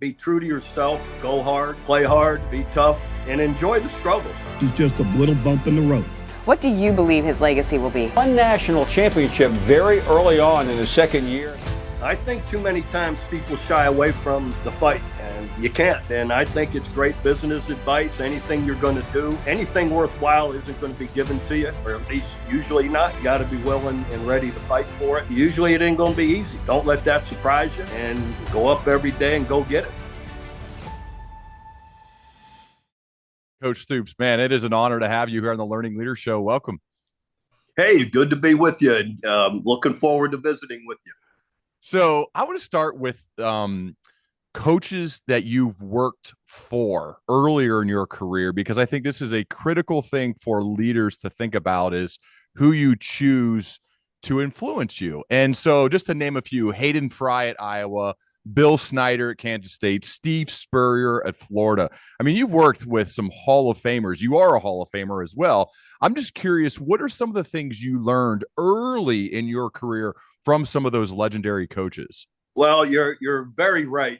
be true to yourself, go hard, play hard, be tough, and enjoy the struggle. It's just a little bump in the road. What do you believe his legacy will be? One national championship very early on in his second year. I think too many times people shy away from the fight, and you can't. And I think it's great business advice. Anything you're going to do, anything worthwhile isn't going to be given to you, or at least usually not. You got to be willing and ready to fight for it. Usually it ain't going to be easy. Don't let that surprise you, and go up every day and go get it. Coach Stoops, man, it is an honor to have you here on the Learning Leader Show. Welcome. Hey, good to be with you. Looking forward to visiting with you. So I want to start with coaches that you've worked for earlier in your career, because I think this is a critical thing for leaders to think about, is who you choose to influence you. And so just to name a few: Hayden Fry at Iowa, Bill Snyder at Kansas State, Steve Spurrier at Florida. I mean, you've worked with some Hall of Famers. You are a Hall of Famer as well. I'm just curious, what are some of the things you learned early in your career from some of those legendary coaches? Well, you're very right,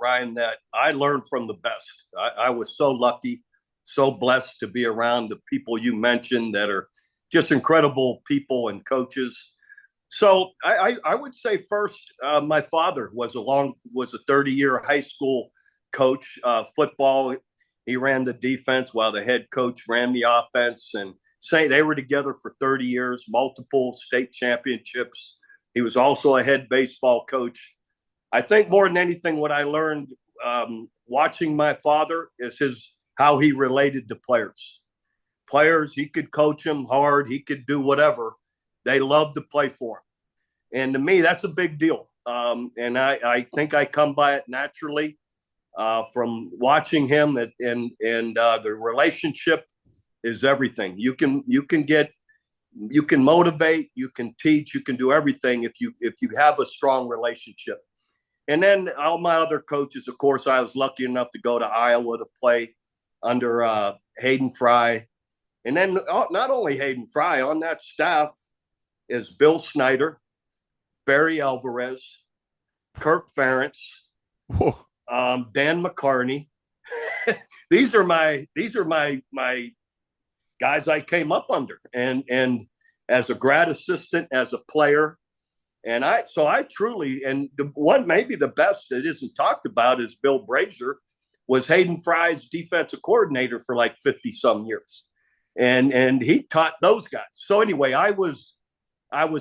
Ryan, that I learned from the best. I was so lucky, so blessed to be around the people you mentioned that are just incredible people and coaches. So I would say first, my father was a 30-year high school coach, football. He ran the defense while the head coach ran the offense, and they were together for 30 years, multiple state championships. He was also a head baseball coach. I think more than anything, what I learned watching my father is how he related to players. Players, he could coach them hard. He could do whatever. They loved to play for him. And to me, that's a big deal. And I think I come by it naturally from watching him. And the relationship is everything. You can motivate, you can teach, you can do everything if you have a strong relationship. And then all my other coaches, of course, I was lucky enough to go to Iowa to play under Hayden Fry. And then not only Hayden Fry, on that staff is Bill Snyder, Barry Alvarez, Kirk Ferentz, Dan McCarney. These are my guys I came up under, and as a grad assistant, as a player. And I truly, and the one, maybe the best that isn't talked about, is Bill Brazier, was Hayden Fry's defensive coordinator for like 50 some years. And he taught those guys. So anyway, I was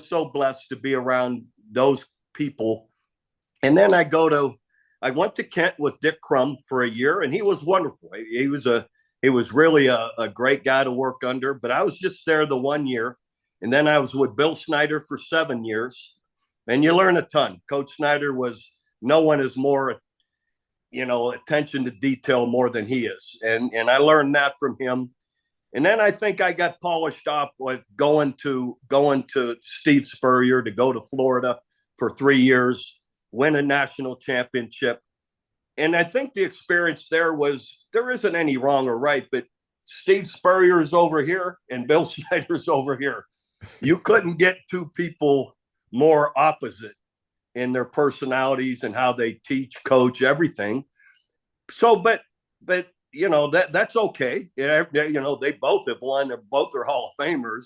so blessed to be around those people. And then I went to Kent with Dick Crum for a year, and he was wonderful. He was really a great guy to work under, but I was just there the 1 year. And then I was with Bill Snyder for 7 years, and you learn a ton. Coach Snyder no one is more, attention to detail more than he is. And I learned that from him. And then I think I got polished off with going to Steve Spurrier, to go to Florida for 3 years, win a national championship. And I think the experience there isn't any wrong or right, but Steve Spurrier is over here and Bill Snyder's over here. You couldn't get two people more opposite in their personalities and how they teach, coach, everything. So, but that's okay. They both have won. Both are Hall of Famers.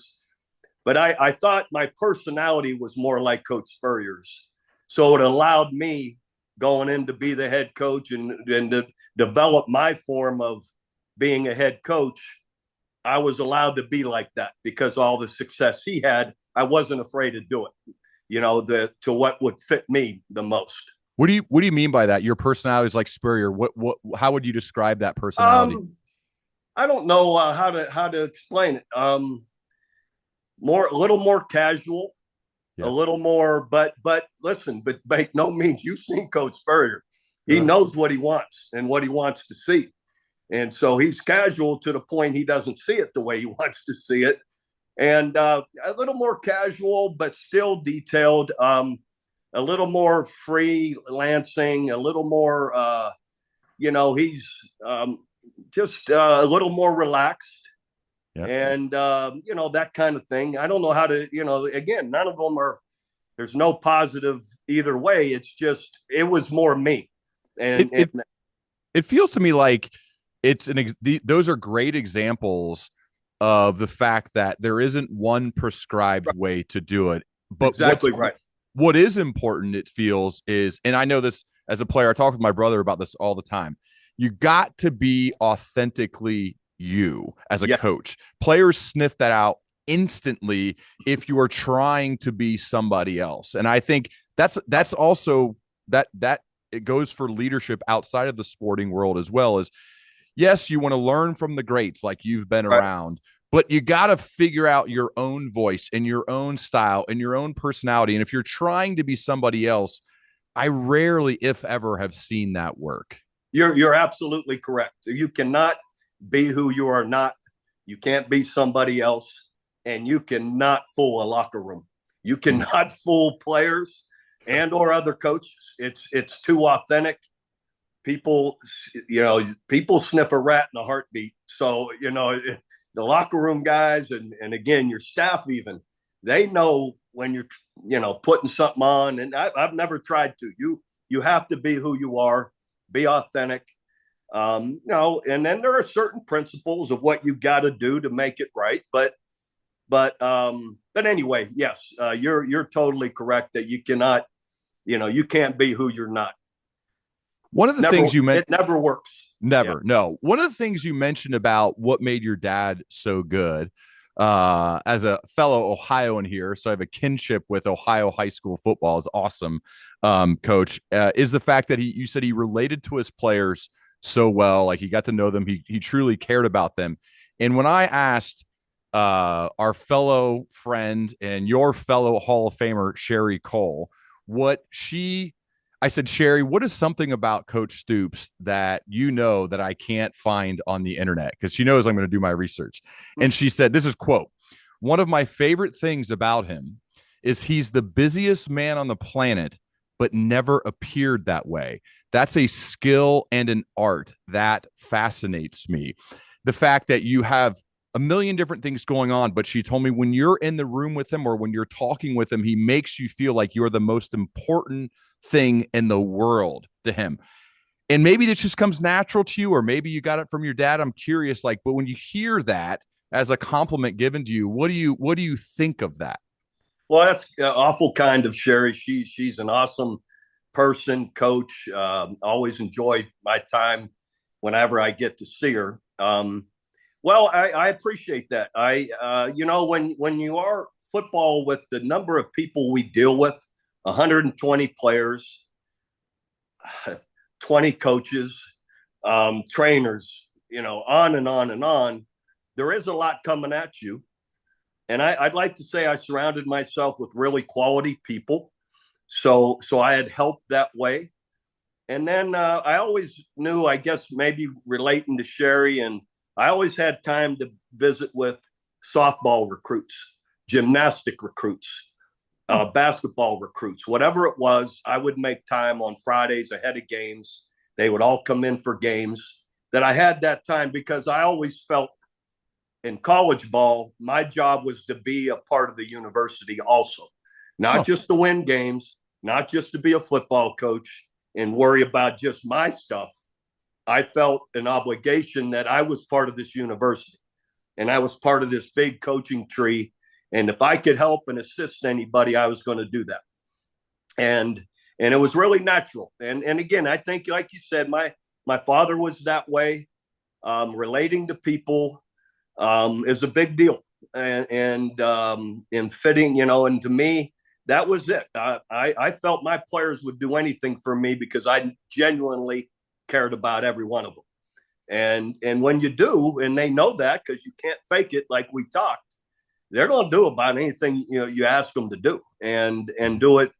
But I thought my personality was more like Coach Spurrier's. So it allowed me, going in, to be the head coach and to develop my form of being a head coach. I was allowed to be like that because all the success he had, I wasn't afraid to do it, to what would fit me the most. What do you mean by that? Your personality is like Spurrier. How would you describe that personality? I don't know how to explain it. A little more casual, yeah. A little more, but listen, but by no means, you've seen Coach Spurrier. He knows what he wants and what he wants to see. And so he's casual to the point he doesn't see it the way he wants to see it. And a little more casual, but still detailed, a little more freelancing, a little more, he's just a little more relaxed. Yep. And, that kind of thing. I don't know how to, again, none of them there's no positive either way. It's just, it was more me. And, it feels to me like those are great examples of the fact that there isn't one prescribed way to do it. But exactly right. What is important, it feels, is, and I know this as a player, I talk with my brother about this all the time. You got to be authentically you as a coach. Players sniff that out instantly if you are trying to be somebody else. And I think that's also that it goes for leadership outside of the sporting world as well. As yes, you want to learn from the greats like you've been around, but you got to figure out your own voice and your own style and your own personality. And if you're trying to be somebody else, I rarely, if ever, have seen that work. You're absolutely correct. You cannot be who you are not. You can't be somebody else, and you cannot fool a locker room. You cannot fool players and or other coaches. It's too authentic. People sniff a rat in a heartbeat. So, the locker room guys and again, your staff even, they know when you're, putting something on. And I've never tried to. You have to be who you are, be authentic. And then there are certain principles of what you've got to do to make it right. But anyway, yes, you're totally correct that you cannot, you can't be who you're not. One of the things you mentioned, it never works. Never. Yeah. No. One of the things you mentioned about what made your dad so good, as a fellow Ohioan here, so I have a kinship with Ohio high school football, is awesome, Coach, is the fact that you said he related to his players so well, like he got to know them, he truly cared about them. And when I asked our fellow friend and your fellow Hall of Famer Sherry Cole I said, Sherry, what is something about Coach Stoops that that I can't find on the internet? Because she knows I'm going to do my research. And she said, this is quote, one of my favorite things about him is he's the busiest man on the planet, but never appeared that way. That's a skill and an art that fascinates me. The fact that you have a million different things going on, but she told me when you're in the room with him or when you're talking with him, he makes you feel like you're the most important thing in the world to him. And maybe this just comes natural to you, or maybe you got it from your dad. I'm curious, but when you hear that as a compliment given to you, what do you think of that? Well, that's awful kind of Sherry. She's an awesome person, coach. Always enjoyed my time whenever I get to see her. Well, I appreciate that. When you are football with the number of people we deal with, 120 players, 20 coaches, trainers, on and on and on, there is a lot coming at you. And I'd like to say I surrounded myself with really quality people. So I had help that way. And then I always knew, I guess, maybe relating to Sherry, and I always had time to visit with softball recruits, gymnastic recruits, basketball recruits, whatever it was. I would make time on Fridays ahead of games. They would all come in for games, that I had that time, because I always felt in college ball, my job was to be a part of the university also, not just to win games, not just to be a football coach and worry about just my stuff. I felt an obligation that I was part of this university and I was part of this big coaching tree. And if I could help and assist anybody, I was going to do that. And it was really natural. And again, I think, like you said, my father was that way. Relating to people is a big deal. And fitting, and to me, that was it. I felt my players would do anything for me because I genuinely cared about every one of them. And when you do, and they know that, because you can't fake it, like we talked, they're going to do about anything you ask them to do, and do it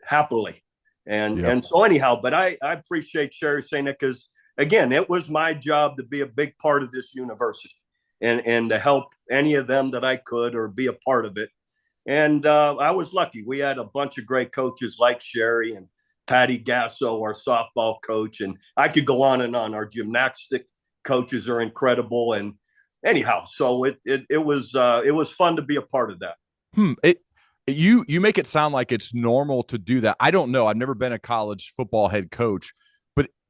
happily. And so anyhow, but I appreciate Sherry saying that, because again, it was my job to be a big part of this university and to help any of them that I could, or be a part of it. And I was lucky. We had a bunch of great coaches like Sherry and Patty Gasso, our softball coach, and I could go on and on. Our gymnastic coaches are incredible. And anyhow, so it was fun to be a part of that. You make it sound like it's normal to do that. I don't know. I've never been a college football head coach,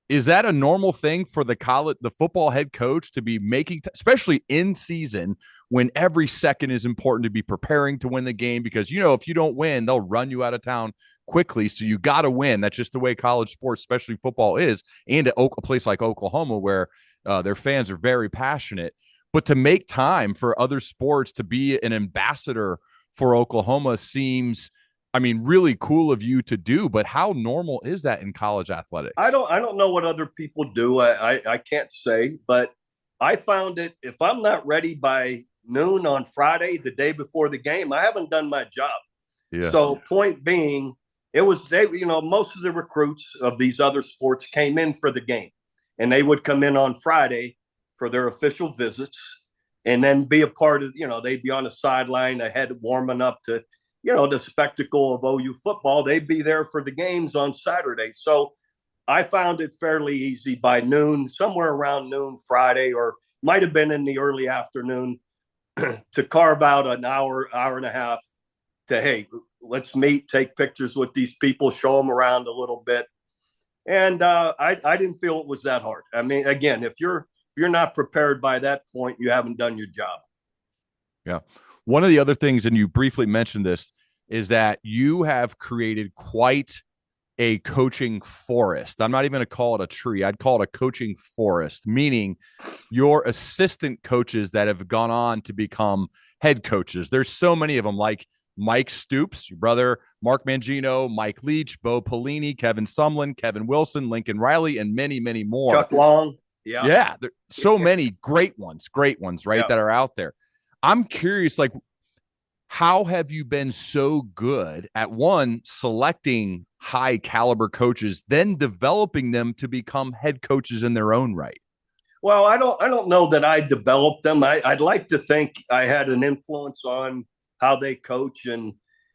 Is that a normal thing for the football head coach to be making, especially in season when every second is important to be preparing to win the game? Because, if you don't win, they'll run you out of town quickly. So you got to win. That's just the way college sports, especially football, is. And a place like Oklahoma, where their fans are very passionate. But to make time for other sports, to be an ambassador for Oklahoma seems, really cool of you to do, but how normal is that in college athletics? I don't know what other people do. I can't say, but I found it, if I'm not ready by noon on Friday, the day before the game, I haven't done my job. Yeah. So point being, most of the recruits of these other sports came in for the game, and they would come in on Friday for their official visits and then be a part of, they'd be on the sideline ahead warming up to, the spectacle of OU football. They'd be there for the games on Saturday. So I found it fairly easy by noon, somewhere around noon Friday, or might have been in the early afternoon, to carve out an hour and a half to, hey, let's meet, take pictures with these people, show them around a little bit. And I didn't feel it was that hard. Again, if you're not prepared by that point, you haven't done your job. Yeah. One of the other things, and you briefly mentioned this, is that you have created quite a coaching forest. I'm not even going to call it a tree. I'd call it a coaching forest, meaning your assistant coaches that have gone on to become head coaches. There's so many of them, like Mike Stoops, your brother, Mark Mangino, Mike Leach, Bo Pelini, Kevin Sumlin, Kevin Wilson, Lincoln Riley, and many, many more. Chuck Long. Yeah. There's so many great ones, right? Yeah. That are out there. I'm curious, how have you been so good at selecting high caliber coaches, then developing them to become head coaches in their own right? Well, I don't know that I developed them. I'd like to think I had an influence on how they coach. And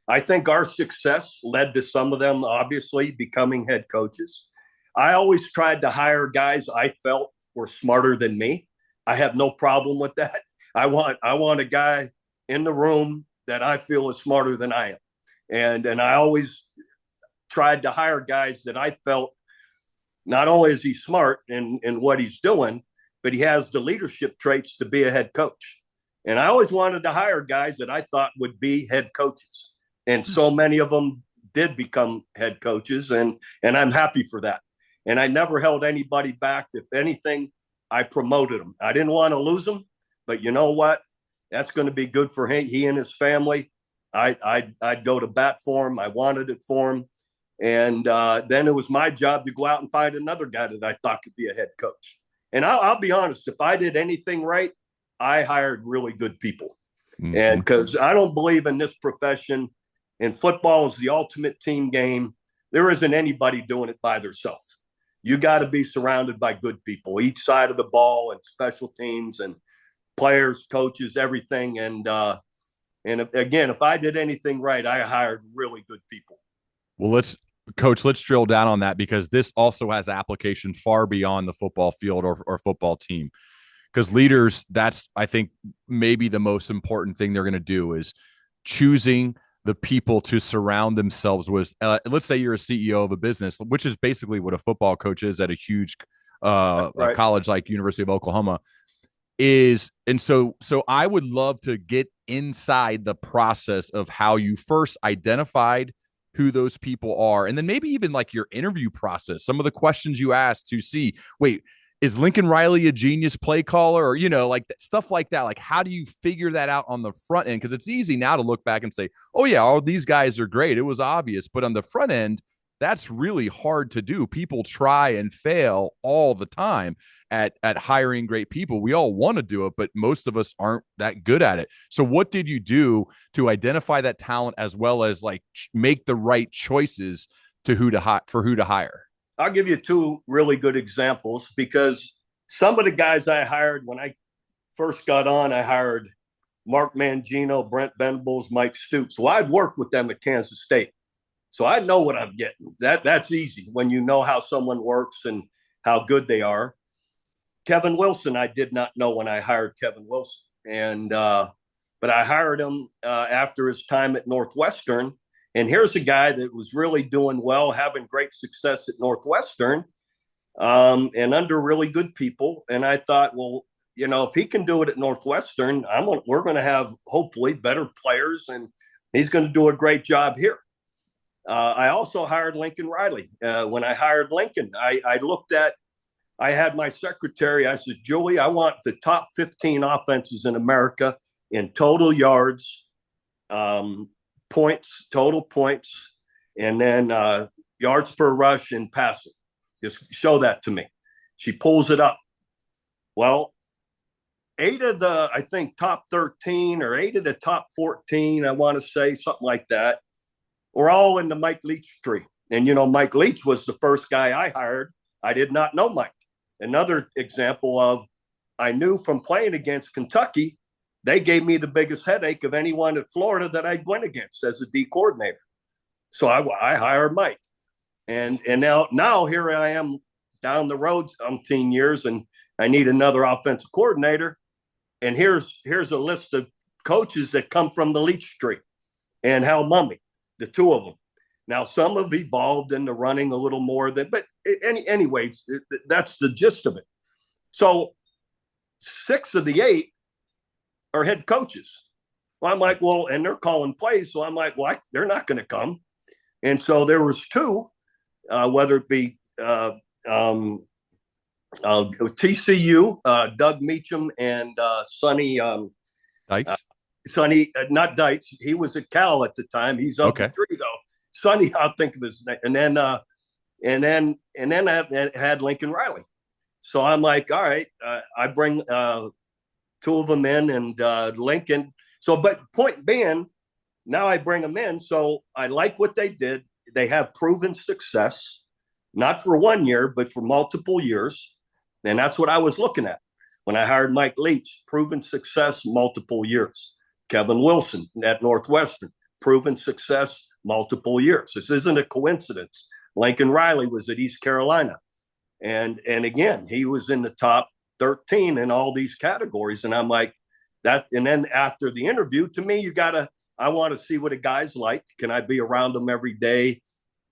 I think our success led to some of them, obviously, becoming head coaches. I always tried to hire guys I felt were smarter than me. I have no problem with that. I want a guy in the room that I feel is smarter than I am. And I always tried to hire guys that I felt not only is he smart in what he's doing, but he has the leadership traits to be a head coach. And I always wanted to hire guys that I thought would be head coaches. And so many of them did become head coaches, and I'm happy for that. And I never held anybody back. If anything, I promoted them. I didn't want to lose them, but you know what? That's going to be good for him, he and his family. I'd go to bat for him. I wanted it for him. And then it was my job to go out and find another guy that I thought could be a head coach. And I'll be honest, if I did anything right, I hired really good people. Mm-hmm. And because I don't believe in this profession, and football is the ultimate team game, there isn't anybody doing it by themselves. You got to be surrounded by good people, each side of the ball, and special teams and players, coaches, everything. And again, if I did anything right, I hired really good people. Well, let's drill down on that, because this also has application far beyond the football field or football team. Because leaders, that's, I think, maybe the most important thing they're going to do is choosing the people to surround themselves with. Let's say you're a CEO of a business, which is basically what a football coach is at a huge right. college like University of Oklahoma is. And so I would love to get inside the process of how you first identified who those people are, and then maybe even like your interview process, some of the questions you asked to see, wait, is Lincoln Riley a genius play caller? Or, like stuff like that. Like, how do you figure that out on the front end? Because it's easy now to look back and say, oh yeah, all these guys are great, it was obvious. But on the front end, that's really hard to do. People try and fail all the time at hiring great people. We all want to do it, but most of us aren't that good at it. So what did you do to identify that talent, as well as like make the right choices to who to hire? I'll give you two really good examples, because some of the guys I hired when I first got on, I hired Mark Mangino, Brent Venables, Mike Stoops. Well, I'd worked with them at Kansas State, so I know what I'm getting. That's easy when you know how someone works and how good they are. Kevin Wilson, I did not know when I hired Kevin Wilson, but I hired him after his time at Northwestern. And here's a guy that was really doing well, having great success at Northwestern. and under really good people. And I thought, well, if he can do it at Northwestern, we're going to have hopefully better players, and he's going to do a great job here. I also hired Lincoln Riley. When I hired Lincoln, I had my secretary. I said, Julie, I want the top 15 offenses in America in total yards, points, total points, and then yards per rush and passing. Just show that to me. She pulls it up. Well, 8 of the, I think, top 13 or 8 of the top 14, I want to say, something like that, were all in the Mike Leach tree. And, Mike Leach was the first guy I hired. I did not know Mike. Another example of, I knew from playing against Kentucky, they gave me the biggest headache of anyone at Florida that I went against as a D coordinator. So I hired Mike. And now here I am down the road 10 years, and I need another offensive coordinator. And here's a list of coaches that come from the Leach tree and Hal Mummy, the two of them. Now, some have evolved into running a little more but anyways, that's the gist of it. So 6 of the 8 are head coaches. Well, I'm like, well, and they're calling plays. So I'm like, well, they're not going to come. And so there was 2, whether it be TCU, Doug Meacham and Sonny Dykes. Sonny, not Dykes. He was at Cal at the time. He's up the tree though. Sonny, I'll think of his name. And then I had Lincoln Riley. So I'm like, all right, I bring 2 of them in, and Lincoln. So, but point being, now I bring them in. So I like what they did. They have proven success, not for 1 year, but for multiple years. And that's what I was looking at when I hired Mike Leach. Proven success, multiple years. Kevin Wilson at Northwestern, proven success, multiple years. This isn't a coincidence. Lincoln Riley was at East Carolina. And again, he was in the top 13 in all these categories. And I'm like, that. And then after the interview, to me, I want to see what a guy's like. Can I be around him every day?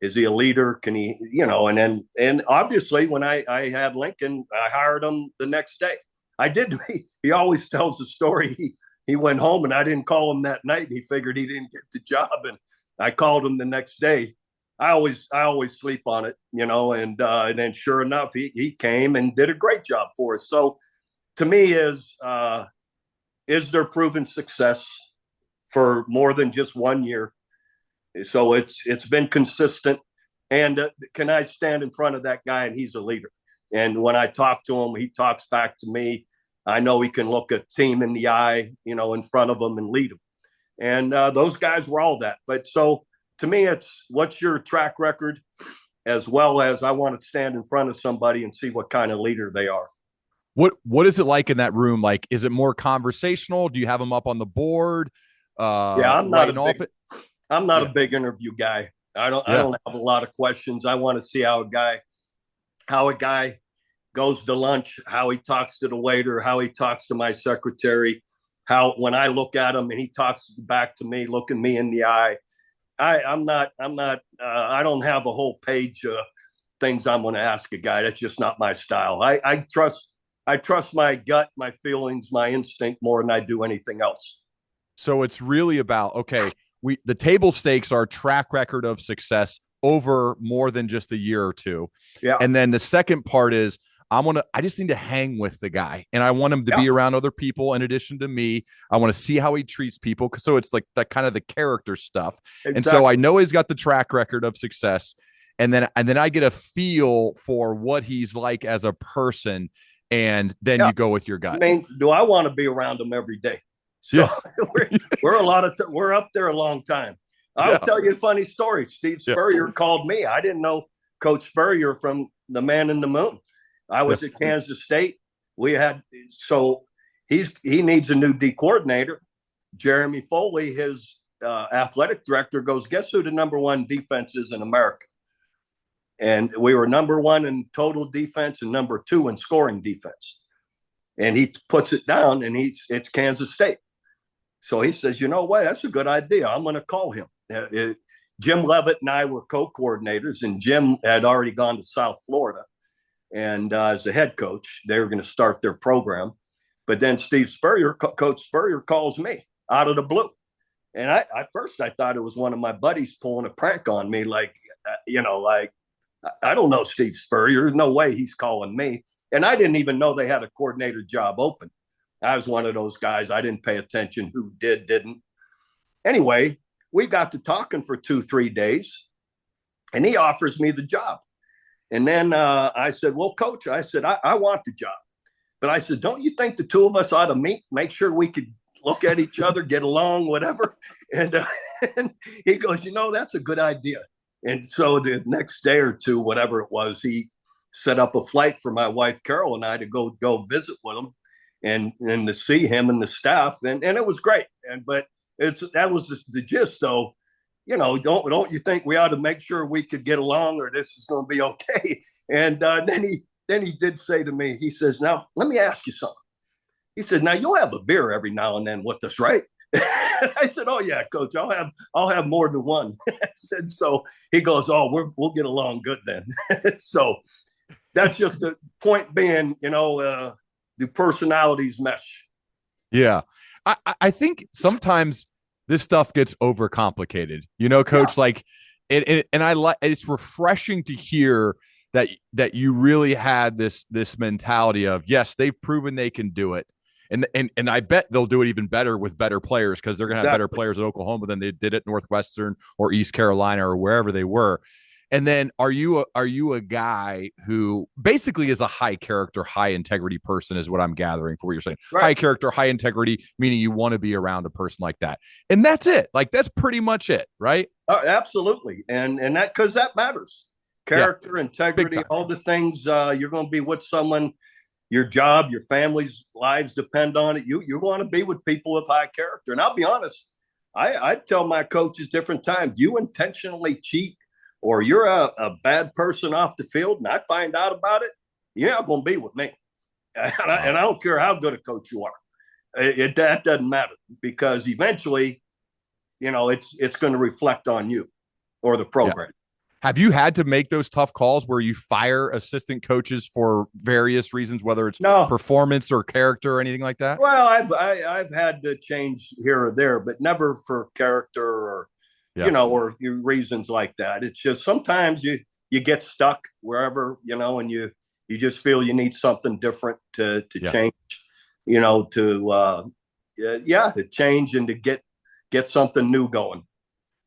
Is he a leader? Can he, and obviously when I had Lincoln, I hired him the next day. I did. He always tells the story. He went home and I didn't call him that night. And he figured he didn't get the job. And I called him the next day. I always sleep on it, and then sure enough, he came and did a great job for us. So to me is there proven success for more than just 1 year? So it's been consistent. And can I stand in front of that guy and he's a leader? And when I talk to him, he talks back to me. I know he can look a team in the eye, in front of them and lead them. And those guys were all that. But so to me, it's what's your track record, as well as I want to stand in front of somebody and see what kind of leader they are. What is it like in that room? Like, is it more conversational? Do you have them up on the board? I'm not a big interview guy. I don't have a lot of questions. I want to see how a guy goes to lunch, how he talks to the waiter, how he talks to my secretary, how when I look at him and he talks back to me, looking me in the eye. I don't have a whole page of things I'm going to ask a guy. That's just not my style. I trust my gut, my feelings, my instinct more than I do anything else. So it's really about, okay, the table stakes are track record of success over more than just a year or two. Yeah. And then the second part is I just need to hang with the guy, and I want him to be around other people in addition to me. I want to see how he treats people. So it's like that kind of the character stuff. Exactly. And so I know he's got the track record of success. And then I get a feel for what he's like as a person. And then you go with your guy. I mean, do I want to be around him every day? So we're up there a long time. I'll tell you a funny story. Steve Spurrier called me. I didn't know Coach Spurrier from the Man in the Moon. I was at Kansas State. He needs a new D coordinator. Jeremy Foley, his athletic director, goes, guess who the number 1 defense is in America? And we were number 1 in total defense and number 2 in scoring defense. And he puts it down, and it's Kansas State. So he says, you know what? That's a good idea. I'm going to call him. Jim Levitt and I were co-coordinators, and Jim had already gone to South Florida. and as the head coach, they were going to start their program. But then Steve Spurrier, Coach Spurrier, calls me out of the blue. And at first I thought it was one of my buddies pulling a prank on me, like, I don't know Steve Spurrier. There's no way he's calling me. And I didn't even know they had a coordinator job open. I was one of those guys. I didn't pay attention who didn't. Anyway, we got to talking for 2-3 days, and he offers me the job. And then I said, well, Coach, I said, I want the job. But I said, don't you think the two of us ought to meet, make sure we could look at each other, get along, whatever? And he goes, that's a good idea. And so the next day or two, whatever it was, he set up a flight for my wife, Carol, and I to go visit with him and to see him and the staff. And it was great. But that was the gist, though. Don't you think we ought to make sure we could get along, or this is going to be okay? And then he did say to me, he says, now, let me ask you something. He said, now you'll have a beer every now and then with us, right? I said, oh yeah, Coach, I'll have more than one. And so he goes, oh, we'll get along good then. So that's just the point being, the personalities mesh. Yeah. I think sometimes this stuff gets overcomplicated, Coach, like it, and I like, it's refreshing to hear that you really had this mentality of, yes, they've proven they can do it. And I bet they'll do it even better with better players, because they're going to have better players at Oklahoma than they did at Northwestern or East Carolina or wherever they were. And then are you a guy who basically is a high character, high integrity person, is what I'm gathering for what you're saying. Right. High character, high integrity, meaning you want to be around a person like that. And that's it. Like, that's pretty much it, right? Absolutely. And that, because that matters. Character, integrity, all the things. You're going to be with someone. Your job, your family's lives depend on it. You want to be with people with high character. And I'll be honest, I tell my coaches different times, you intentionally cheat or you're a bad person off the field and I find out about it, you're not going to be with me. And I don't care how good a coach you are. That doesn't matter, because eventually, it's going to reflect on you or the program. Yeah. Have you had to make those tough calls where you fire assistant coaches for various reasons, whether it's performance or character or anything like that? Well, I've had to change here or there, but never for character or, or reasons like that. It's just sometimes you get stuck wherever, and you just feel you need something different to change, to change and to get something new going.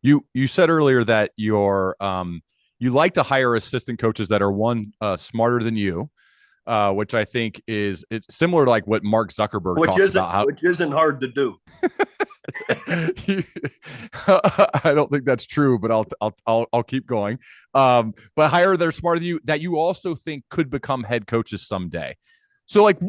You said earlier that you like to hire assistant coaches that are smarter than you, which I think it's similar to like what Mark Zuckerberg talks about. Which isn't hard to do. I don't think that's true, but I'll keep going. But hire they're smarter than you that you also think could become head coaches someday. So like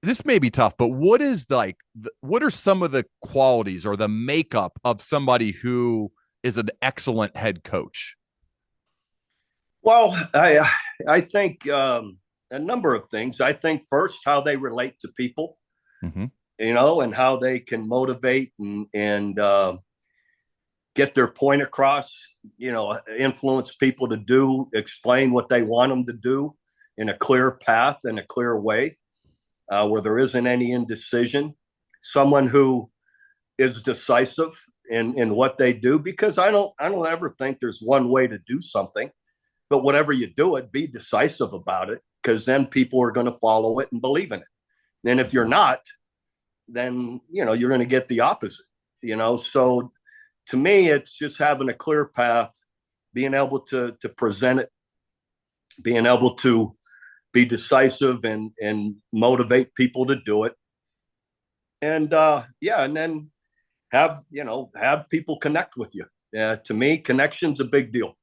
this may be tough, but what are some of the qualities or the makeup of somebody who is an excellent head coach? Well, I think a number of things. I think first, how they relate to people, and how they can motivate and get their point across, influence people to explain what they want them to do in a clear path and a clear way. Where there isn't any indecision, someone who is decisive in what they do, because I don't ever think there's one way to do something, but whatever you do it, be decisive about it, because then people are going to follow it and believe in it. And if you're not, then, you're going to get the opposite, So to me, it's just having a clear path, being able to present it, being able to be decisive and motivate people to do it. And and then have people connect with you. To me, connection's a big deal.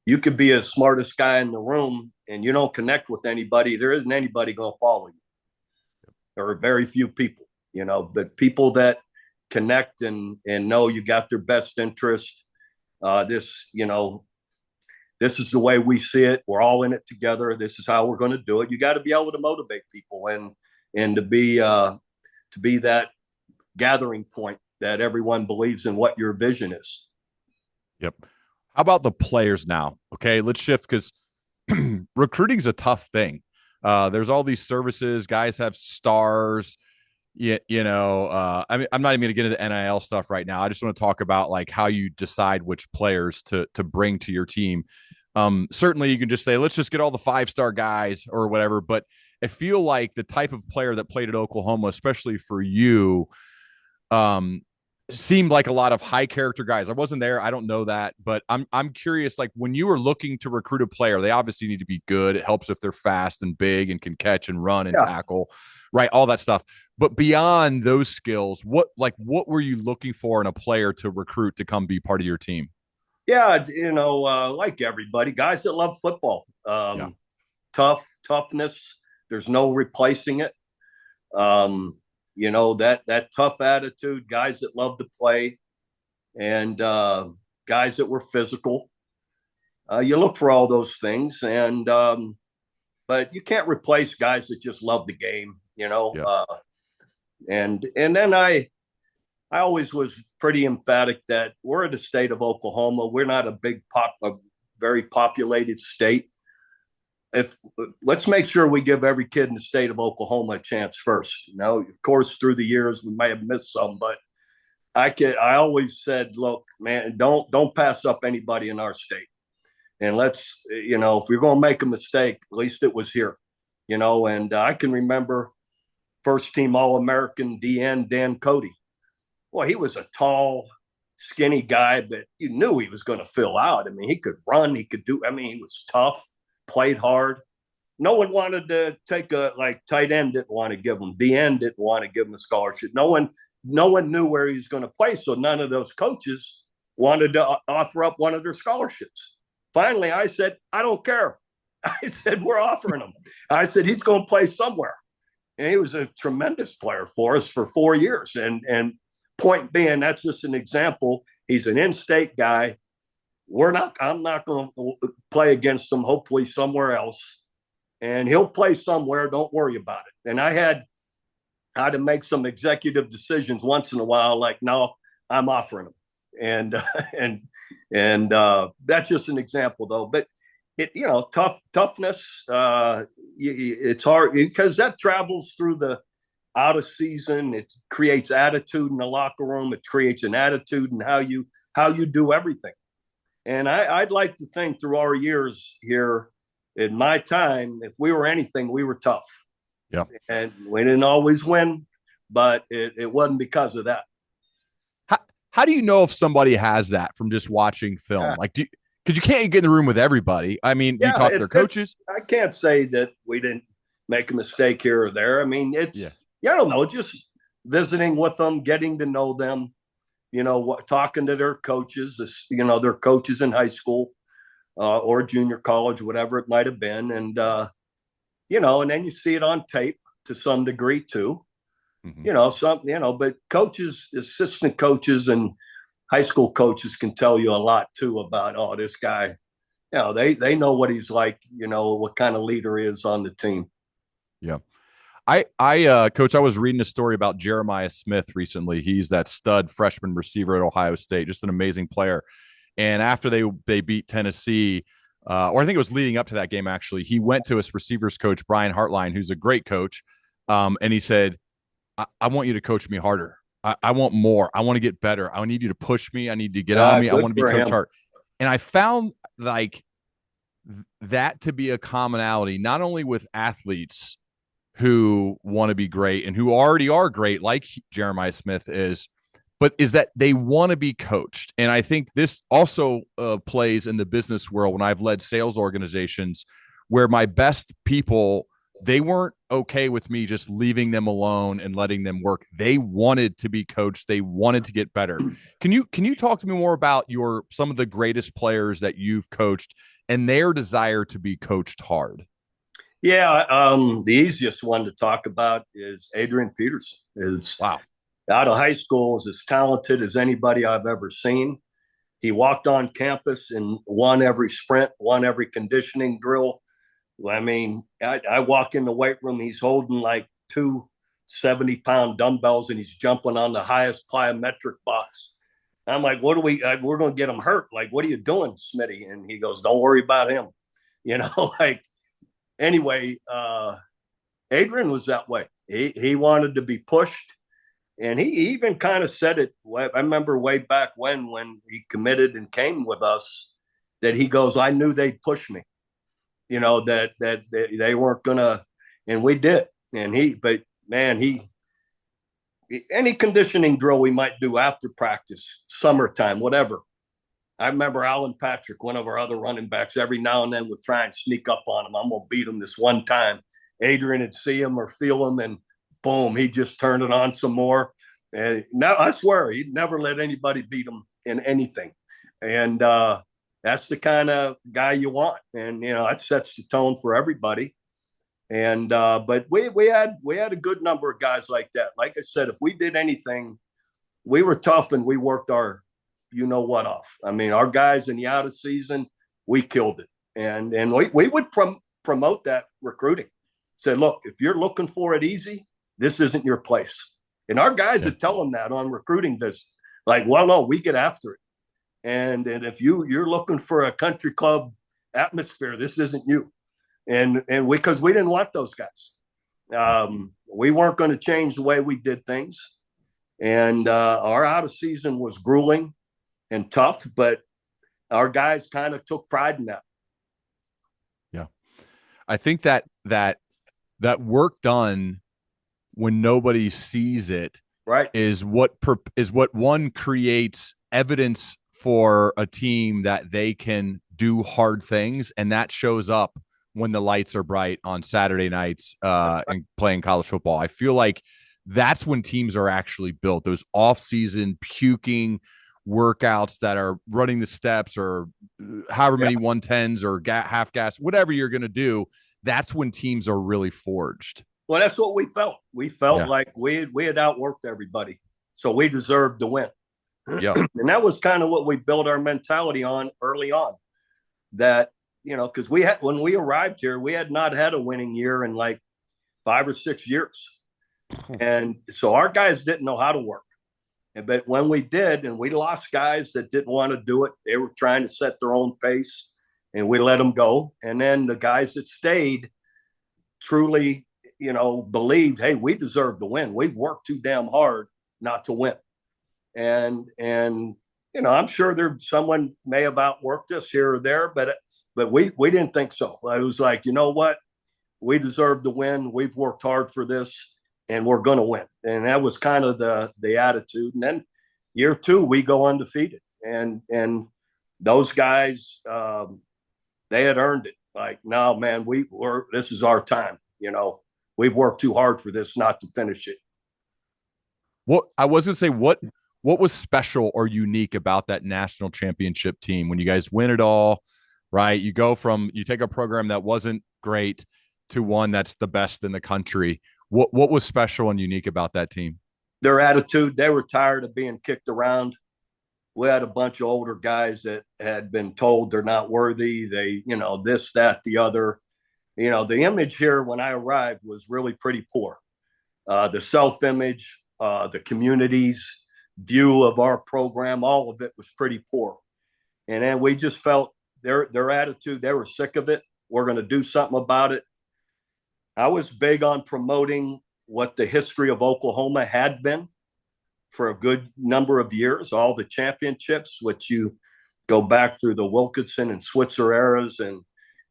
You could be the smartest guy in the room and you don't connect with anybody, there isn't anybody going to follow you. There are very few people, but people that connect and know you got their best interest. This is the way we see it. We're all in it together. This is how we're going to do it. You got to be able to motivate people and to be that gathering point that everyone believes in what your vision is. Yep. How about the players now? Okay, let's shift because recruiting's a tough thing. There's all these services. Guys have stars. I mean, I'm not even going to get into NIL stuff right now. I just want to talk about like how you decide which players to bring to your team. Certainly, you can just say, let's just get all the 5-star guys or whatever. But I feel like the type of player that played at Oklahoma, especially for you, seemed like a lot of high character guys. I wasn't there. I don't know that, but I'm curious, like when you were looking to recruit a player, they obviously need to be good. It helps if they're fast and big and can catch and run and tackle, right? All that stuff. But beyond those skills, what were you looking for in a player to recruit to come be part of your team? Yeah, like everybody, guys that love football, toughness. There's no replacing it. That tough attitude, guys that love to play, and guys that were physical. You look for all those things, and but you can't replace guys that just love the game. And then I always was pretty emphatic that we're in the state of Oklahoma. We're not a very populated state. Let's make sure we give every kid in the state of Oklahoma a chance first. Of course, through the years we may have missed some, but I always said, look, man, don't pass up anybody in our state. And let's, if we're going to make a mistake, at least it was here, and I can remember first team All-American DN Dan Cody. Well, he was a tall, skinny guy, but you knew he was going to fill out. I mean, he could run, he was tough, played hard. No one wanted to take tight end didn't want to give him. DN didn't want to give him a scholarship. No one knew where he was going to play, so none of those coaches wanted to offer up one of their scholarships. Finally, I said, I don't care. I said, we're offering him. I said, he's going to play somewhere. And he was a tremendous player for us for 4 years. And point being, that's just an example. He's an in-state guy. I'm not going to play against him, hopefully somewhere else. And he'll play somewhere. Don't worry about it. And I had to make some executive decisions once in a while, like, no, I'm offering him. And that's just an example, though. But toughness. It's hard because that travels through the out of season. It creates attitude in the locker room. It creates an attitude in how you do everything. And I'd like to think through our years here, in my time, if we were anything, we were tough. Yeah, and we didn't always win, but it wasn't because of that. How do you know if somebody has that from just watching film? Because you can't get in the room with everybody. I mean, you talk to their coaches. I can't say that we didn't make a mistake here or there. I mean, I don't know, just visiting with them, getting to know them, talking to their coaches, their coaches in high school or junior college, whatever it might have been. And, and then you see it on tape to some degree too. Mm-hmm. But coaches, assistant coaches and high school coaches can tell you a lot too about, this guy, they know what he's like, what kind of leader he is on the team. Yeah. Coach, I was reading a story about Jeremiah Smith recently. He's that stud freshman receiver at Ohio State, just an amazing player. And after they beat Tennessee, or I think it was leading up to that game, actually, he went to his receivers coach, Brian Hartline, who's a great coach. And he said, I want you to coach me harder. I want more. I want to get better. I need you to push me. I need to get on me. I want to be Coach Hart. And I found like that to be a commonality, not only with athletes who want to be great and who already are great, like Jeremiah Smith is, but is that they want to be coached. And I think this also plays in the business world when I've led sales organizations where my best people, they weren't okay with me just leaving them alone and letting them work. They wanted to be coached. They wanted to get better. Can you talk to me more about some of the greatest players that you've coached and their desire to be coached hard? Yeah, the easiest one to talk about is Adrian Peterson. Wow. Out of high school, is as talented as anybody I've ever seen. He walked on campus and won every sprint, won every conditioning drill. I mean, I walk in the weight room, he's holding like 2 70-pound dumbbells and he's jumping on the highest plyometric box. I'm like, what do we're going to get him hurt. Like, what are you doing, Smitty? And he goes, don't worry about him. Like, anyway, Adrian was that way. He wanted to be pushed. And he even kind of said it. I remember way back when he committed and came with us, that he goes, I knew they'd push me, that they weren't going to, and we did. And any conditioning drill we might do after practice, summertime, whatever. I remember Alan Patrick, one of our other running backs, every now and then would try and sneak up on him. I'm going to beat him this one time. Adrian would see him or feel him, and boom, he just turned it on some more. And now I swear he'd never let anybody beat him in anything. And that's the kind of guy you want. And, that sets the tone for everybody. And but we had a good number of guys like that. Like I said, if we did anything, we were tough and we worked our what off. I mean, our guys in the out of season, we killed it. And we would promote that recruiting. Say, look, if you're looking for it easy, this isn't your place. And our guys would tell them that on recruiting visit. Like, well, no, we get after it. And if you're looking for a country club atmosphere, this isn't you. And because we didn't want those guys. We weren't going to change the way we did things. And our out of season was grueling and tough, but our guys kind of took pride in that. Yeah. I think that work done when nobody sees it, right, is what one creates evidence for a team that they can do hard things, and that shows up when the lights are bright on Saturday nights and playing college football. I feel like that's when teams are actually built. Those off-season puking workouts that are running the steps or however many 110s or half gas, whatever you're going to do, that's when teams are really forged. Well, that's what we felt. We felt like we had outworked everybody, so we deserved to win. Yeah, and that was kind of what we built our mentality on early on. That because when we arrived here, we had not had a winning year in like 5 or 6 years, and so our guys didn't know how to work. But when we did, and we lost guys that didn't want to do it, they were trying to set their own pace, and we let them go. And then the guys that stayed truly, believed, hey, we deserve to win. We've worked too damn hard not to win. And I'm sure someone may have outworked us here or there, but we didn't think so. It was like, you know what? We deserve to win. We've worked hard for this, and we're going to win. And that was kind of the attitude. And then year 2, we go undefeated. And those guys, they had earned it. Like, no, man, this is our time. We've worked too hard for this not to finish it. What I was going to say, what was special or unique about that national championship team when you guys win it all, right? You take a program that wasn't great to one that's the best in the country. What was special and unique about that team? Their attitude. They were tired of being kicked around. We had a bunch of older guys that had been told they're not worthy. They, this, that, the other. The image here when I arrived was really pretty poor. The self-image, the community's view of our program, all of it was pretty poor. And then we just felt their attitude, they were sick of it. We're going to do something about it. I was big on promoting what the history of Oklahoma had been for a good number of years, all the championships, which you go back through the Wilkinson and Switzer eras. And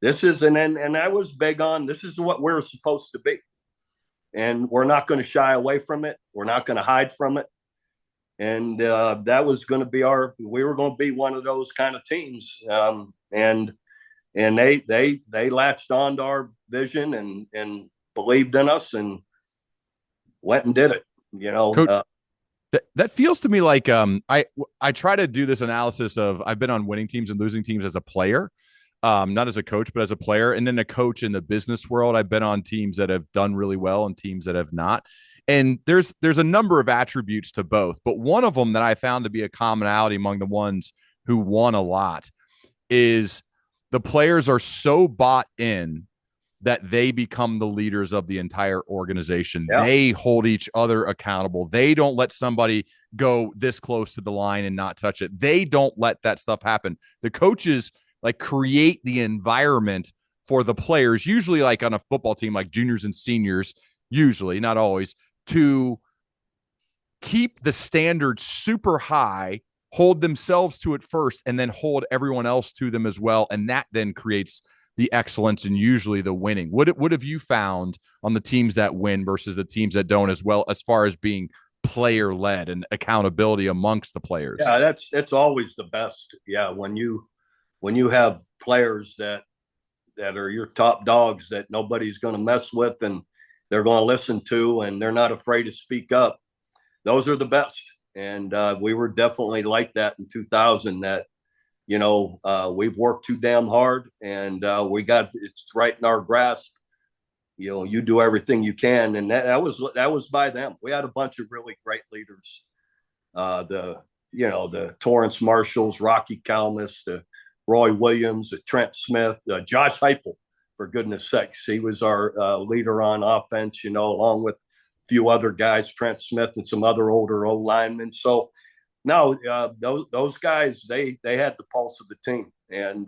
and I was big on, this is what we're supposed to be. And we're not going to shy away from it. We're not going to hide from it. And that was going to be we were going to be one of those kind of teams. And they latched on to our vision and believed in us and went and did it, Coach, that feels to me like I try to do this analysis of I've been on winning teams and losing teams as a player. Not as a coach, but as a player. And then a coach in the business world. I've been on teams that have done really well and teams that have not. And there's a number of attributes to both. But one of them that I found to be a commonality among the ones who won a lot is the players are so bought in that they become the leaders of the entire organization. Yeah. They hold each other accountable. They don't let somebody go this close to the line and not touch it. They don't let that stuff happen. The coaches like create the environment for the players, usually like on a football team, like juniors and seniors, usually, not always, to keep the standards super high, hold themselves to it first, and then hold everyone else to them as well. And that then creates the excellence and usually the winning. What have you found on the teams that win versus the teams that don't, as well as far as being player led and accountability amongst the players? Yeah, that's always the best. Yeah, when you have players that are your top dogs that nobody's going to mess with and they're going to listen to, and they're not afraid to speak up, those are the best. And we were definitely like that in 2000. That we've worked too damn hard, and it's right in our grasp. You do everything you can, and that was by them. We had a bunch of really great leaders. The Torrance Marshalls, Rocky Kalmus, the Roy Williams, Trent Smith, Josh Heupel, for goodness sakes. He was our leader on offense, along with a few other guys, Trent Smith and some other older O-linemen. So, no, those guys, they had the pulse of the team. And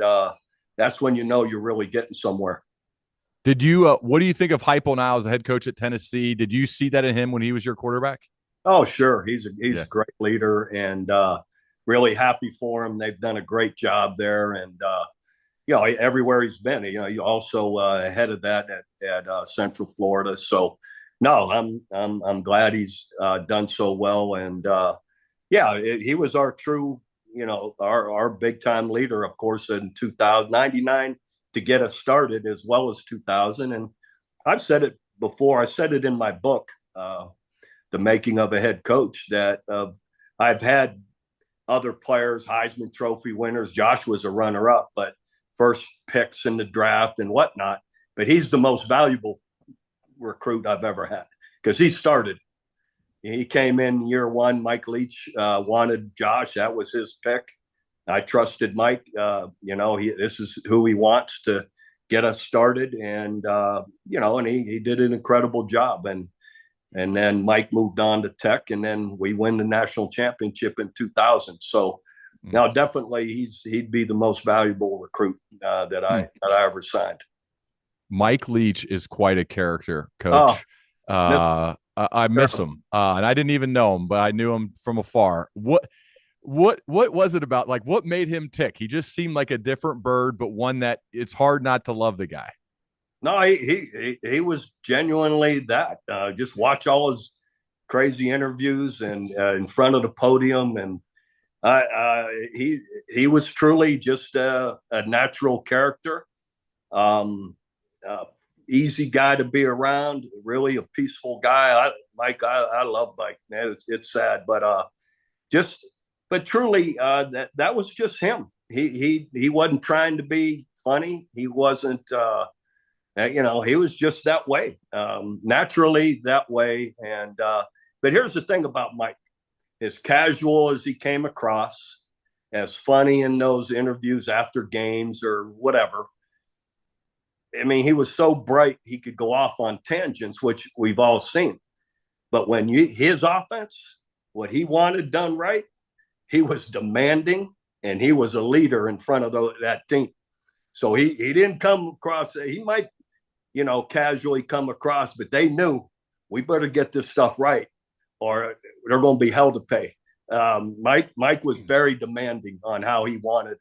that's when you're really getting somewhere. Did you what do you think of Heupel now as a head coach at Tennessee? Did you see that in him when he was your quarterback? Oh, sure. He's a great leader, and really happy for him. They've done a great job there, and everywhere he's been. He also ahead of that at Central Florida. So, no, I'm glad he's done so well, and he was our true, our big time leader, of course, in 2099 to get us started, as well as 2000. And I've said it before. I said it in my book, The Making of a Head Coach, that I've had other players, Heisman Trophy winners. Josh was a runner-up, but first picks in the draft and whatnot. But he's the most valuable recruit I've ever had, because he started. He came in year one. Mike Leach wanted Josh. That was his pick. I trusted Mike. This is who he wants to get us started, and and he did an incredible job. And then Mike moved on to Tech, and then we win the national championship in 2000. So now definitely he'd be the most valuable recruit that I ever signed. Mike Leach is quite a character, Coach. I miss him, and I didn't even know him, but I knew him from afar. What was it about? Like, what made him tick? He just seemed like a different bird, but one that it's hard not to love the guy. No, he was genuinely that. Just watch all his crazy interviews and in front of the podium, and he was truly just a natural character. Easy guy to be around, really a peaceful guy. I love Mike. Man, it's sad, but truly, that was just him. He wasn't trying to be funny. He wasn't, he was just that way, naturally that way. And but here's the thing about Mike: as casual as he came across, as funny in those interviews after games or whatever. I mean, he was so bright, he could go off on tangents, which we've all seen. But when his offense, what he wanted done right, he was demanding, and he was a leader in front of that team. So he didn't come across, he might, casually come across, but they knew we better get this stuff right, or they're going to be hell to pay. Mike was very demanding on how he wanted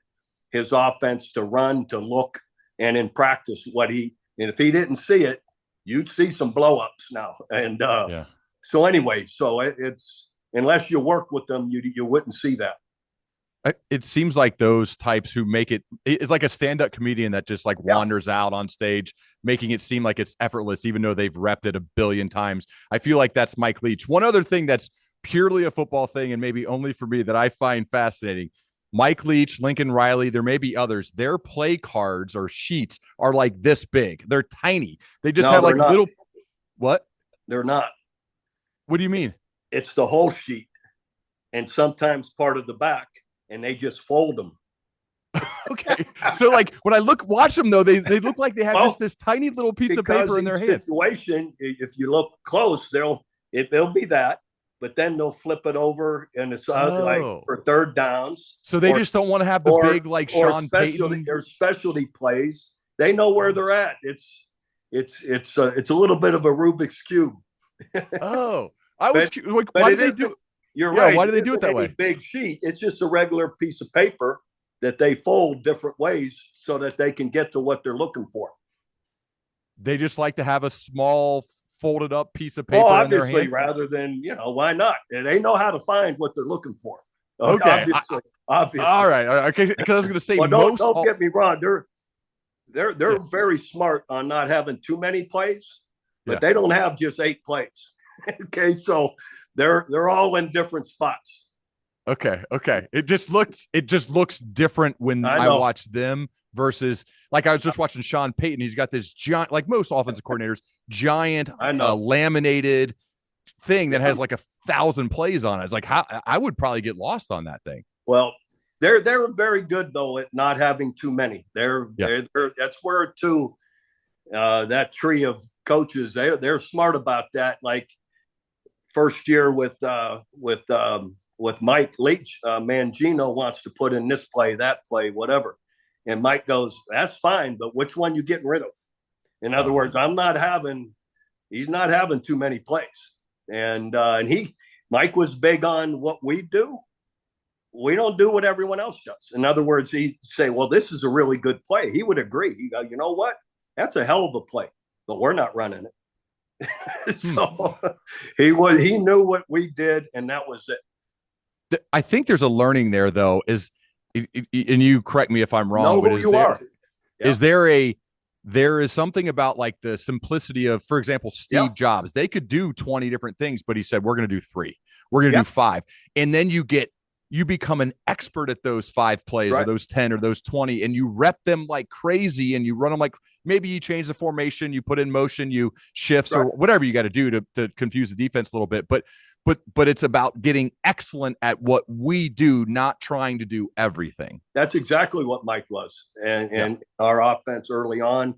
his offense to run, to look, and in practice, and if he didn't see it, you'd see some blowups now. And so anyway, it's unless you work with them, you wouldn't see that. It seems like those types who make it's like a stand-up comedian that just like wanders out on stage, making it seem like it's effortless, even though they've repped it a billion times. I feel like that's Mike Leach. One other thing that's purely a football thing, and maybe only for me, that I find fascinating: Mike Leach, Lincoln Riley, there may be others. Their play cards or sheets are like this big. They're tiny. They just have like little. What? They're not. What do you mean? It's the whole sheet, and sometimes part of the back, and they just fold them. Okay. So like when I watch them though, they look like they have just this tiny little piece of paper in their hand. Situation, if you look close, they'll be that, but then they'll flip it over and it's like for third downs. So they just don't want to have the big like Sean Payton or specialty plays. They know where they're at. It's a little bit of a Rubik's cube. Oh, I was like, why did they do? You're right. Why do they do it that way? Big sheet. It's just a regular piece of paper that they fold different ways so that they can get to what they're looking for. They just like to have a small folded up piece of paper in their hand, rather than why not? They know how to find what they're looking for. Okay, obviously. All right. Okay, because I was going to say, don't get me wrong. They're very smart on not having too many plays, but they don't have just 8 plays. Okay, so they're all in different spots. Okay. It just looks different when I watch them versus like I was just watching Sean Payton. He's got this giant, like most offensive coordinators, giant laminated thing that has like 1,000 plays on it. It's like how I would probably get lost on that thing. Well, they're very good though at not having too many. They're that's where that tree of coaches they're smart about that. Like first year with Mike Leach, Mangino wants to put in this play, that play, whatever. And Mike goes, that's fine, but which one you getting rid of? In other words, he's not having too many plays. And Mike was big on what we do. We don't do what everyone else does. In other words, he'd say, well, this is a really good play. He would agree. He'd go, you know what? That's a hell of a play, but we're not running it. So he knew what we did, and that was it. I think there's a learning there, though, and you correct me if I'm wrong, but there is something about like the simplicity of, for example, Steve Jobs. They could do 20 different things, but he said, we're going to do 3. We're going to do 5. And then you become an expert at those 5 plays or those 10 or those 20, and you rep them like crazy and you run them like maybe you change the formation, you put in motion, you shifts or whatever you got to do to confuse the defense a little bit. But it's about getting excellent at what we do, not trying to do everything. That's exactly what Mike was. And our offense early on,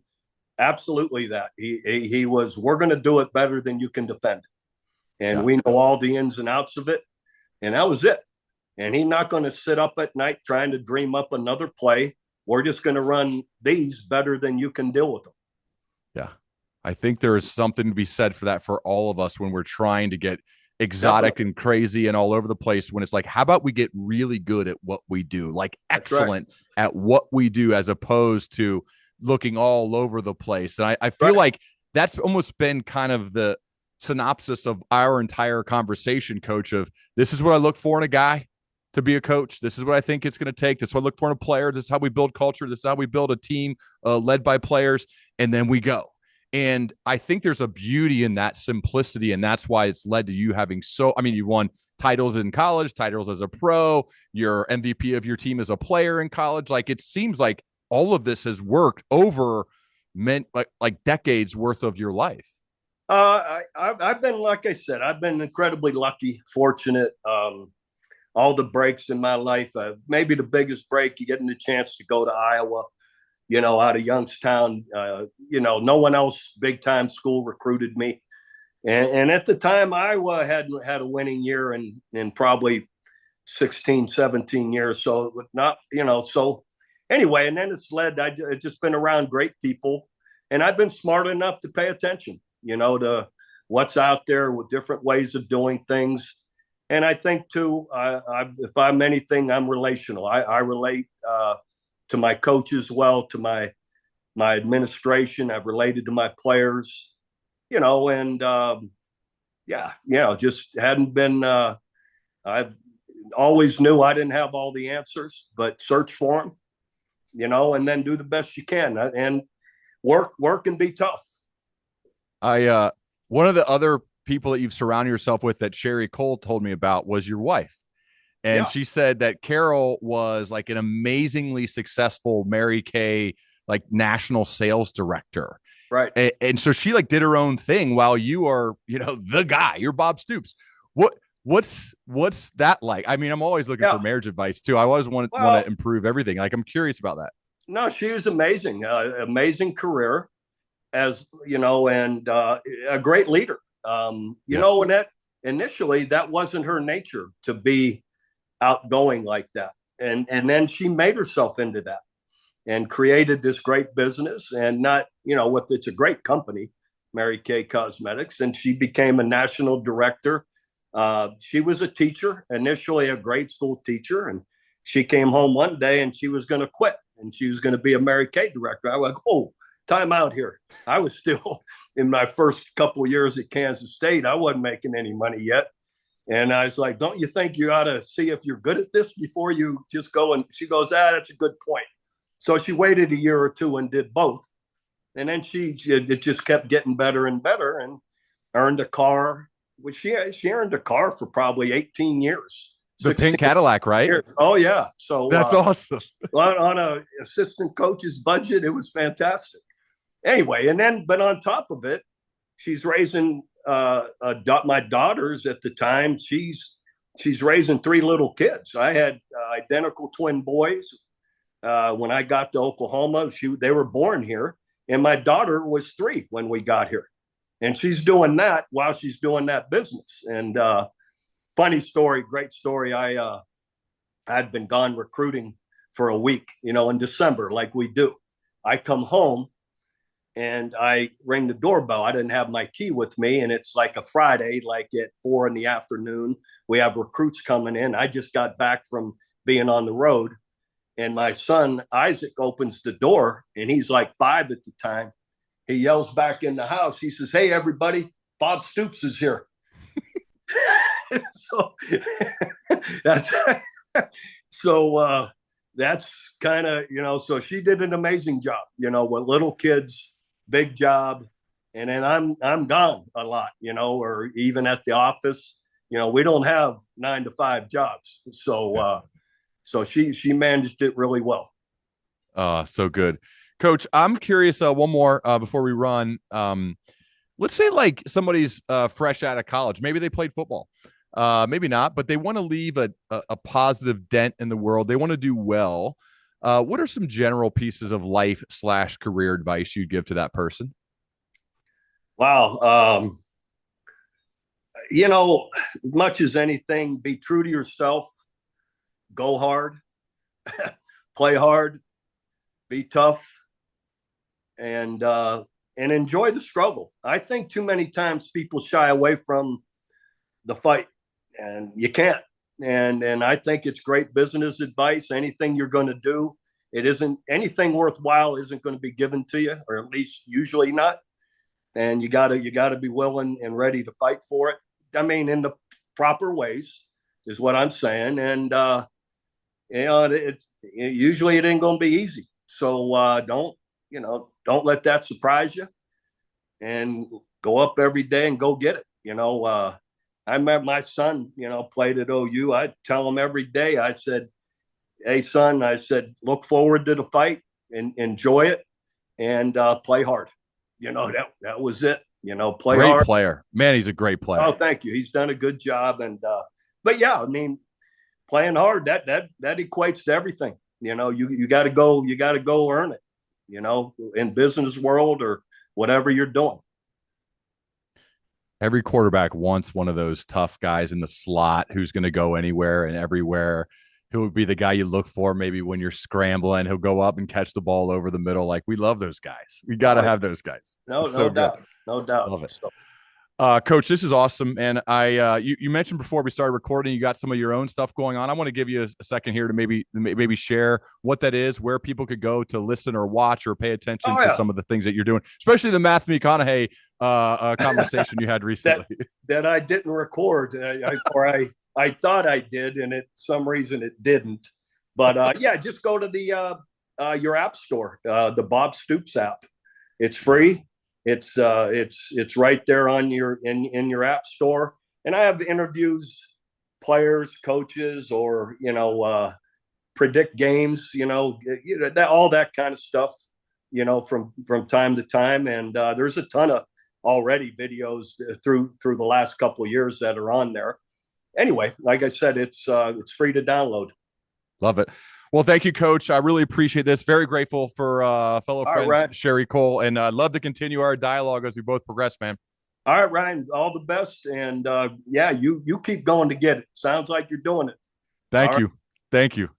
absolutely that. He was, we're going to do it better than you can defend. And we know all the ins and outs of it. And that was it. And he's not going to sit up at night trying to dream up another play. We're just going to run these better than you can deal with them. Yeah. I think there is something to be said for that for all of us when we're trying to get exotic and crazy and all over the place, when it's like, how about we get really good at what we do, like excellent at what we do, as opposed to looking all over the place. And I feel like that's almost been kind of the synopsis of our entire conversation, Coach, of this is what I look for in a guy to be a coach. This is what I think it's going to take. This is what I look for in a player. This is how we build culture. This is how we build a team led by players. And then we go. And I think there's a beauty in that simplicity. And that's why it's led to you having you won titles in college, titles as a pro, you're MVP of your team as a player in college. Like, it seems like all of this has worked over like decades worth of your life. I've been, like I said, I've been incredibly lucky, fortunate. All the breaks in my life, maybe the biggest break, you getting the chance to go to Iowa, out of Youngstown. No one else big time school recruited me. And at the time, Iowa hadn't had a winning year in probably 16, 17 years. So not, so anyway, and then it's I've just been around great people, and I've been smart enough to pay attention, to what's out there with different ways of doing things. And I think too, if I'm anything, I'm relational. I relate to my coaches well, to my administration. I've related to my players, and just hadn't been. I've always knew I didn't have all the answers, but search for them, and then do the best you can, and work and be tough. One of the other people that you've surrounded yourself with that Sherry Cole told me about was your wife. And she said that Carol was like an amazingly successful Mary Kay, like national sales director. Right. And so she like did her own thing while you are, the guy, you're Bob Stoops. What What's that like? I mean, I'm always looking for marriage advice too. I always want to improve everything. Like, I'm curious about that. No, she was amazing. Amazing career, as you know, and a great leader. You know, and that initially that wasn't her nature to be outgoing like that, and then she made herself into that and created this great business, and not, you know, what, it's a great company, Mary Kay Cosmetics, and she became a national director. She was a teacher, initially a grade school teacher, and she came home one day and she was going to quit and she was going to be a Mary Kay director. I was like, oh, time out here. I was still in my first couple of years at Kansas State. I wasn't making any money yet. And I was like, don't you think you ought to see if you're good at this before you just go? And she goes, that's a good point. So she waited a year or two and did both. And then it just kept getting better and better, and earned a car, which she earned a car for probably 18 years. The pink Cadillac, right? Years. Oh, yeah. So that's awesome. on a assistant coach's budget, it was fantastic. Anyway, but on top of it, she's raising my daughters at the time. She's raising 3 little kids. I had identical twin boys. When I got to Oklahoma, they were born here, and my daughter was 3 when we got here, and she's doing that while she's doing that business. And funny story, great story. I'd been gone recruiting for a week, you know, in December, like we do. I come home and I ring the doorbell. I didn't have my key with me, and it's like a Friday, like at 4 PM. We have recruits coming in. I just got back from being on the road. And my son, Isaac, opens the door, and he's like 5 at the time. He yells back in the house. He says, hey, everybody, Bob Stoops is here. So that's kind of, you know, so she did an amazing job, you know, with little kids, big job. And then I'm gone a lot, you know, or even at the office, you know, we don't have 9 to 5 jobs. So she managed it really well. So good. Coach, I'm curious, one more before we run. Let's say like somebody's fresh out of college. Maybe they played football. Maybe not, but they want to leave a positive dent in the world. They want to do well. What are some general pieces of life / career advice you'd give to that person? Wow. You know, much as anything, be true to yourself. Go hard, play hard, be tough, and enjoy the struggle. I think too many times people shy away from the fight, and you can't. And I think it's great business advice. Anything you're going to do, it isn't anything worthwhile isn't going to be given to you, or at least usually not. And you gotta be willing and ready to fight for it. I mean, in the proper ways is what I'm saying. And you know, usually it ain't going to be easy. So don't let that surprise you, and go up every day and go get it. You know, I remember my son, you know, played at OU. I tell him every day, I said, hey, son, I said, look forward to the fight and enjoy it, and play hard. You know, that was it. You know, play great hard. Player. Man, he's a great player. Oh, thank you. He's done a good job. And but yeah, I mean, playing hard, that equates to everything. You know, you got to go earn it, you know, in business world or whatever you're doing. Every quarterback wants one of those tough guys in the slot who's going to go anywhere and everywhere. He'll be the guy you look for maybe when you're scrambling. He'll go up and catch the ball over the middle. Like, we love those guys. We got to have those guys. No doubt. No doubt. Love it. So. Coach, this is awesome. And you mentioned before we started recording, you got some of your own stuff going on. I want to give you a second here to maybe share what that is, where people could go to listen or watch or pay attention to some of the things that you're doing, especially the Matthew McConaughey conversation you had recently. that I didn't record, I thought I did, and some reason it didn't. But yeah, just go to the your app store, the Bob Stoops app. It's free. It's right there on in your app store. And I have interviews, players, coaches, or, you know, predict games, you know, all that kind of stuff, you know, from time to time. And there's a ton of already videos through the last couple of years that are on there. anyway, like I said, it's free to download. Love it. Well, thank you, Coach. I really appreciate this. Very grateful for fellow friend Ryan. Sherry Cole, and I'd love to continue our dialogue as we both progress, man. All right, Ryan, all the best. And yeah, you keep going to get it. Sounds like you're doing it. Thank you. Thank you.